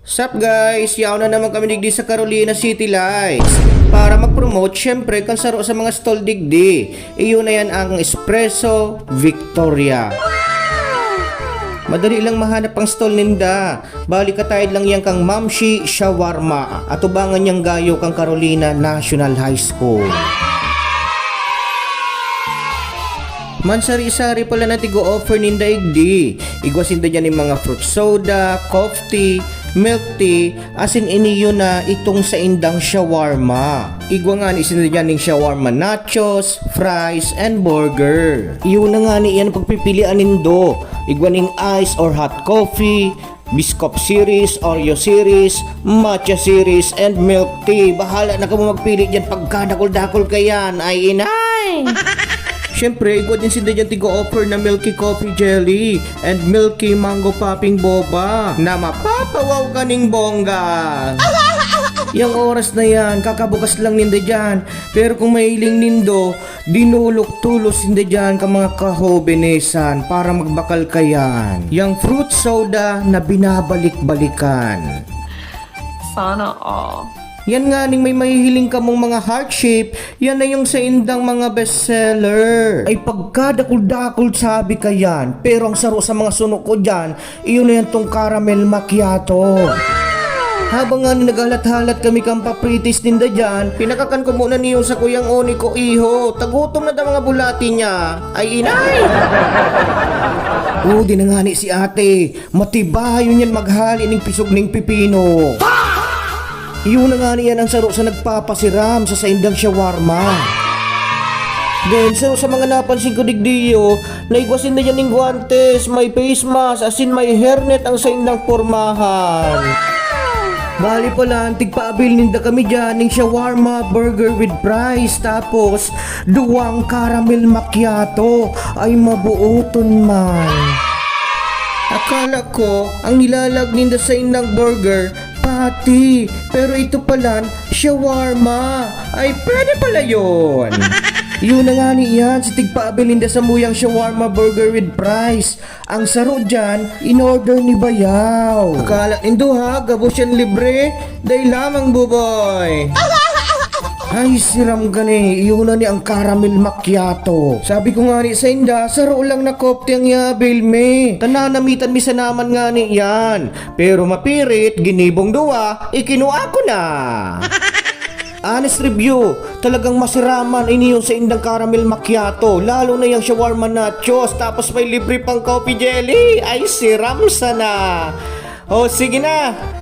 Sup guys, yaw na naman kami digdi sa Carolina City Lights para mag-promote syempre kan saro sa mga stall digdi. Iyon na yan ang Espresso Victoria. Madali lang mahanap ang stall ninda. Bali katayid lang yan kang Mamshi Shawarma at ubangan niyang gayo kang Carolina National High School. Mansari-sari pala na tigo-offer ninda igdi. Igwasinda dyan yung mga fruit soda, coffee, milk tea, asin iniyo na itong sa indang shawarma. Igwa nga ni isinda dyan yung shawarma nachos, fries, and burger. Iyon na nga ni iyan pagpipilian nindo. Igwa ning ice or hot coffee, Biscop series, Oreo series, matcha series, and milk tea. Bahala na ka mo magpili dyan pagkadakol-dakol ka yan. Ay inay! Siyempre, igwa din sila dyan tigo-offer na milky coffee jelly and milky mango popping boba na mapapawaw ka ning bongga. Yang oras na yan, kakabukas lang ninda dyan. Pero kung mahiling nindo, dinulok-tulos ninda dyan ka mga kahobenesan para magbakal ka yan. Yang fruit soda na binabalik-balikan. Sana all. Yan nga ning may mahihiling ka mong mga heart shape, yan na yung sa indang mga bestseller. Ay pagkadakul-dakul sabi ka yan, pero ang saro sa mga sunok ko dyan, iyon na yan tong caramel macchiato. Habang nga naghalat-halat kami kang papritis ninda dyan, pinakakan ko muna niyo sa kuyang oni ko iho. Tagutom na da mga bulati niya. Ay inay! Di na nga ni si ate, matibay yun yan maghali ng pisog ng pipino. Iyon na nga niyan ang saro sa nagpapasiram sa saindang shawarma. Then, saro sa mga napansin ko digdiyo, naigwasin na dyan ng guantes, may face mask, asin may hairnet ang saindang pormahan. Bali pala, tigpaabil ninda kami dyan ng shawarma burger with fries, tapos duwang caramel macchiato, ay mabuoton man. Akala ko, ang nilalag ninda sa indang burger, pati, pero ito pala, shawarma. Ay, pwede pala yun. Yun na nga ni yan, si tigpaabil ninda sa muyang shawarma burger with fries. Ang saro dyan, in-order ni Bayaw. Akala nindo ha, gabos yan libre. Dahil lamang buboy. Ay, siram gani, iyon na ni ang caramel macchiato. Sabi ko nga ni sa inda, saro lang na kopte ang yabil me. Tananamitan mi sa naman nga ni yan. Pero mapirit, ginibong duwa, ikinuha ko na. Honest review, talagang masiraman iniyon sa indang caramel macchiato. Lalo na yung shawarma nachos, tapos may libre pang coffee jelly. Ay, siram sana. O, sige na.